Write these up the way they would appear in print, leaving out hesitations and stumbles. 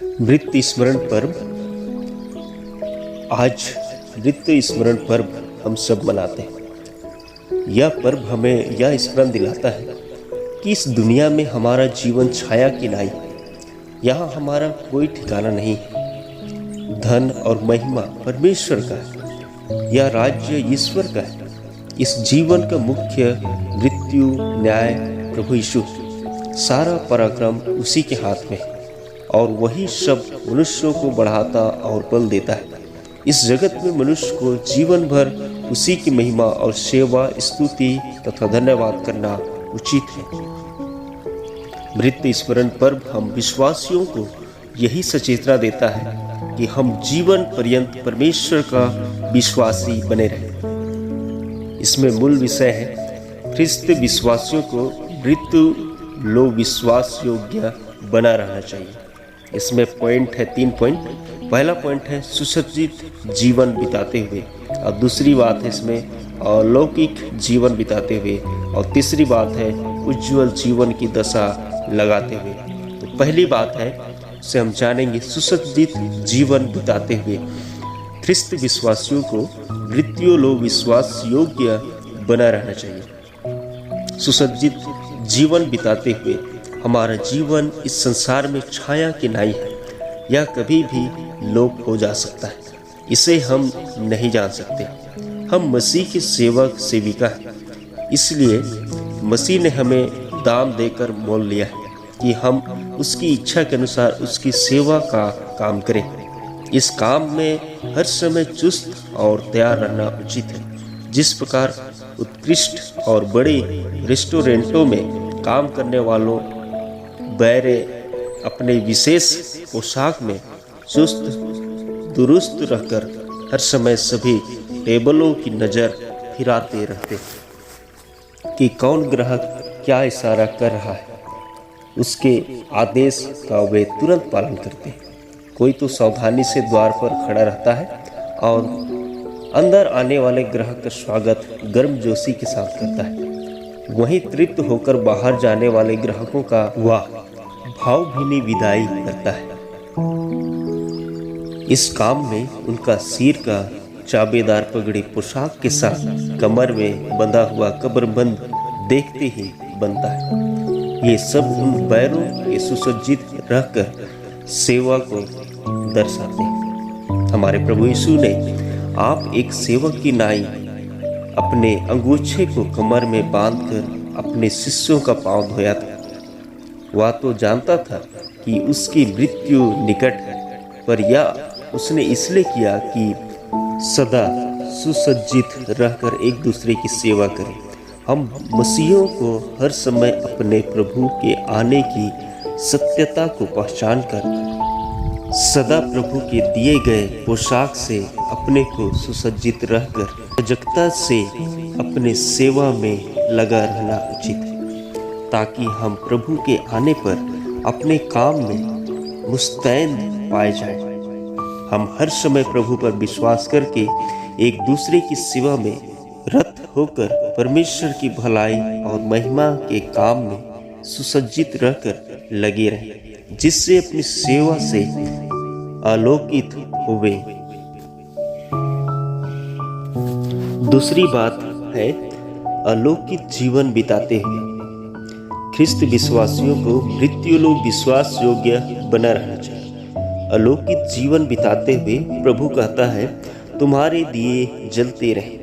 मृत्यु स्मरण पर्व। आज मृत्यु स्मरण पर्व हम सब मनाते हैं। यह पर्व हमें यह स्मरण दिलाता है कि इस दुनिया में हमारा जीवन छाया की नाई, यहाँ हमारा कोई ठिकाना नहीं है। धन और महिमा परमेश्वर का है, यह राज्य ईश्वर का है। इस जीवन का मुख्य मृत्यु न्याय प्रभु यीशु, सारा पराक्रम उसी के हाथ में है और वही सब मनुष्यों को बढ़ाता और बल देता है। इस जगत में मनुष्य को जीवन भर उसी की महिमा और सेवा, स्तुति तथा धन्यवाद करना उचित है। मृत्यु स्मरण पर्व हम विश्वासियों को यही सचेतना देता है कि हम जीवन पर्यंत परमेश्वर का विश्वासी बने रहें। इसमें मूल विषय है ख्रिस्त विश्वासियों को मृत्यु लो विश्वास योग्य बना रहना चाहिए। इसमें पॉइंट है 3 पॉइंट। पहला पॉइंट है सुसज्जित जीवन बिताते हुए, और दूसरी बात है इसमें अलौकिक जीवन बिताते हुए, और तीसरी बात है उज्जवल जीवन की दशा लगाते हुए। तो पहली बात है उसे हम जानेंगे, सुसज्जित जीवन बिताते हुए। ख्रिस्त विश्वासियों को मृत्यु लो विश्वास योग्य बना रहना चाहिए। सुसज्जित जीवन बिताते हुए हमारा जीवन इस संसार में छाया की नाई है। यह कभी भी लोप हो जा सकता है, इसे हम नहीं जान सकते। हम मसीह के सेवक सेविका हैं, इसलिए मसीह ने हमें दाम देकर मोल लिया है कि हम उसकी इच्छा के अनुसार उसकी सेवा का काम करें। इस काम में हर समय चुस्त और तैयार रहना उचित है। जिस प्रकार उत्कृष्ट और बड़े रेस्टोरेंटों में काम करने वालों बैरे अपने विशेष पोशाक में चुस्त दुरुस्त रहकर हर समय सभी टेबलों की नज़र फिराते रहते कि कौन ग्राहक क्या इशारा कर रहा है, उसके आदेश का वे तुरंत पालन करते हैं। कोई तो सावधानी से द्वार पर खड़ा रहता है और अंदर आने वाले ग्राहक का स्वागत गर्मजोशी के साथ करता है। वहीं तृप्त होकर बाहर जाने वाले ग्राहकों का वाह भावभीनी विदाई करता है। इस काम में उनका सिर का चाबेदार पगड़ी पोशाक के साथ कमर में बंधा हुआ कब्रबंद देखते ही बनता है। ये सब उन बैरों के सुसज्जित रहकर सेवा को दर्शाते हैं। हमारे प्रभु यीशु ने आप एक सेवक की नाई अपने अंगूछे को कमर में बांधकर अपने शिष्यों का पांव धोया था। वह तो जानता था कि उसकी मृत्यु निकट है, पर यह उसने इसलिए किया कि सदा सुसज्जित रहकर एक दूसरे की सेवा करें। हम मसीहियों को हर समय अपने प्रभु के आने की सत्यता को पहचान कर सदा प्रभु के दिए गए पोशाक से अपने को सुसज्जित रहकर सजगता से अपने सेवा में लगा रहना उचित है, ताकि हम प्रभु के आने पर अपने काम में मुस्तैद पाए जाएं। हम हर समय प्रभु पर विश्वास करके एक दूसरे की सेवा में रत होकर परमेश्वर की भलाई और महिमा के काम में सुसज्जित रहकर लगे रहें, जिससे अपनी सेवा से आलोकित होवे। दूसरी बात है अलौकिक जीवन बिताते हुए। ख्रिस्त विश्वासियों को मृत्यु लो विश्वास योग्य बना रहना चाहिए। अलौकिक जीवन बिताते हुए प्रभु कहता है तुम्हारे दिए जलते रहे।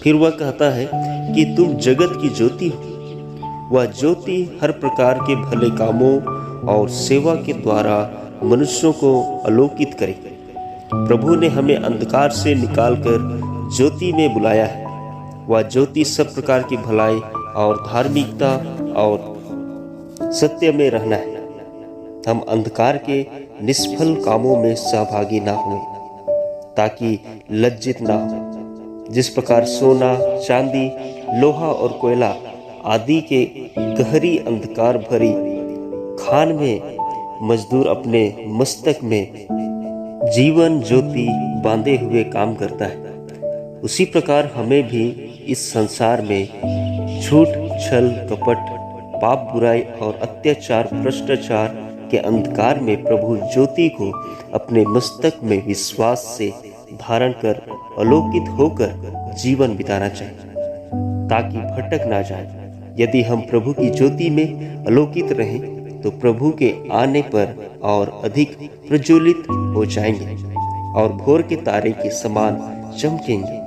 फिर वह कहता है कि तुम जगत की ज्योति हो। वह ज्योति हर प्रकार के भले कामों और सेवा के द्वारा मनुष्यों को आलोकित करे। प्रभु ने हमें अंधकार से निकालकर ज्योति में बुलाया है। वह ज्योति सब प्रकार की भलाई और धार्मिकता और सत्य में रहना है। हम अंधकार के निष्फल कामों में सहभागी ना हुए, ताकि लज्जित ना हो। जिस प्रकार सोना, चांदी, लोहा और कोयला आदि के गहरी अंधकार भरी खान में मजदूर अपने मस्तक में जीवन ज्योति बांधे हुए काम करता है, उसी प्रकार हमें भी इस संसार में झूठ, छल, कपट, पाप, बुराई और अत्याचार, भ्रष्टाचार के अंधकार में प्रभु ज्योति को अपने मस्तक में विश्वास से धारण कर आलोकित होकर जीवन बिताना चाहिए, ताकि भटक ना जाए। यदि हम प्रभु की ज्योति में आलोकित रहें तो प्रभु के आने पर और अधिक प्रज्वलित हो जाएंगे और भोर के तारे के समान चमकेंगे।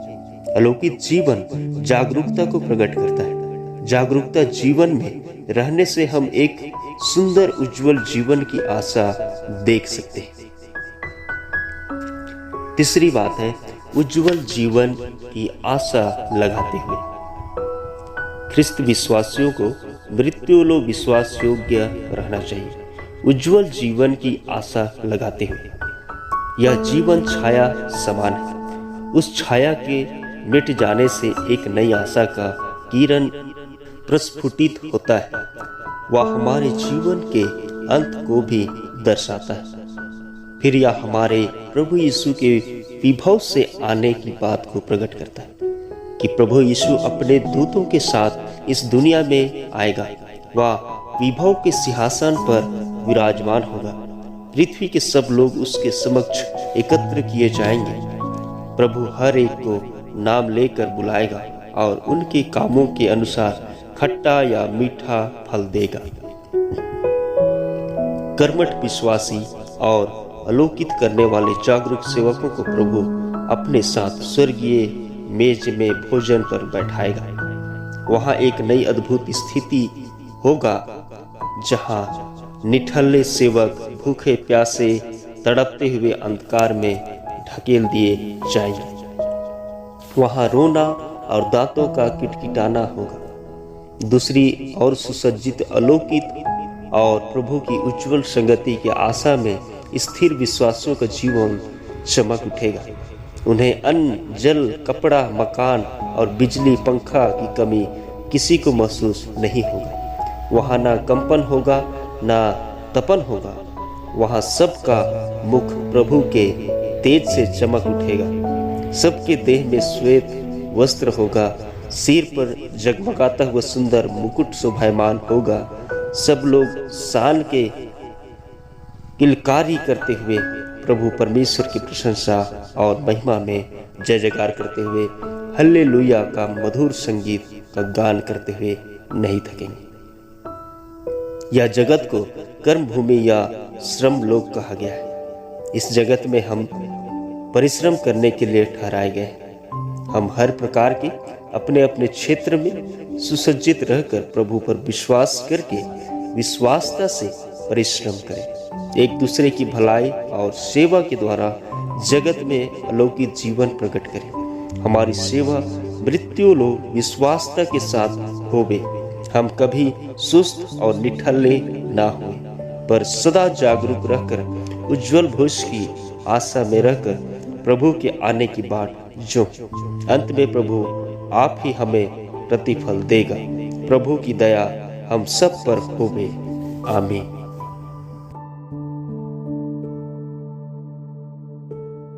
अलौकिक जीवन जागरूकता को प्रकट करता है। जागरूकता जीवन में रहने से हम एक सुंदर उज्जवल जीवन की आशा देख सकते हैं। तीसरी बात है उज्जवल जीवन की आशा लगाते हुए। ख्रिस्त विश्वासियों को मृत्युलोक विश्वास योग्य रहना चाहिए। उज्जवल जीवन की आशा लगाते हुए यह जीवन छाया समान है। उस छाया के मिट जाने से एक नई आशा का किरण प्रस्फुटित होता है। वह हमारे जीवन के अंत को भी दर्शाता है। फिर यह हमारे प्रभु यीशु के विभव से आने की बात को प्रकट करता है कि प्रभु यीशु अपने दूतों के साथ इस दुनिया में आएगा। वह विभव के सिंहासन पर विराजमान होगा। पृथ्वी के सब लोग उसके समक्ष एकत्र किए जाएंगे। प्रभु हर एक को नाम लेकर बुलाएगा और उनके कामों के अनुसार खट्टा या मीठा फल देगा। कर्मठ विश्वासी और आलोकित करने वाले जागरूक सेवकों को प्रभु अपने साथ स्वर्गीय मेज में भोजन पर बैठाएगा। वहां एक नई अद्भुत स्थिति होगा जहां निठल्ले सेवक भूखे प्यासे तड़पते हुए अंधकार में ढकेल दिए जाएंगे। वहां रोना और दांतों का किटकिटाना होगा। दूसरी और सुसज्जित अलौकिक और प्रभु की उज्जवल संगति की आशा में स्थिर विश्वासियों का जीवन चमक उठेगा। उन्हें अन्न, जल, कपड़ा, मकान और बिजली, पंखा की कमी किसी को महसूस नहीं होगा। वहाँ ना कंपन होगा ना तपन होगा। वहाँ सबका मुख प्रभु के तेज से चमक उठेगा। सबके देह में श्वेत वस्त्र होगा। सिर पर जगमगाता हुआ सुंदर मुकुट शोभायमान होगा। सब लोग शान के किलकारी करते हुए प्रभु परमेश्वर की प्रशंसा और महिमा में जय जयकार करते हुए हल्लेलुया का मधुर संगीत का गान करते हुए नहीं थकेंगे। यह जगत को कर्म भूमि या श्रम लोक कहा गया है। इस जगत में हम परिश्रम करने के लिए ठहराए गए हैं। हम हर प्रकार के अपने अपने क्षेत्र में सुसज्जित रहकर प्रभु पर विश्वास करके विश्वासता से परिश्रम करें। एक दूसरे की भलाई और सेवा के द्वारा जगत में अलौकिक जीवन प्रकट करें। हमारी सेवा मृत्युलोक विश्वासता के साथ होवे। हम कभी सुस्त और निठल्ले ना हो, पर सदा जागरूक रहकर उज्जवल भविष्य की आशा में रहकर प्रभु के आने की बाट जो अंत में प्रभु आप ही हमें प्रतिफल देगा। प्रभु की दया हम सब पर होवे। आमीन।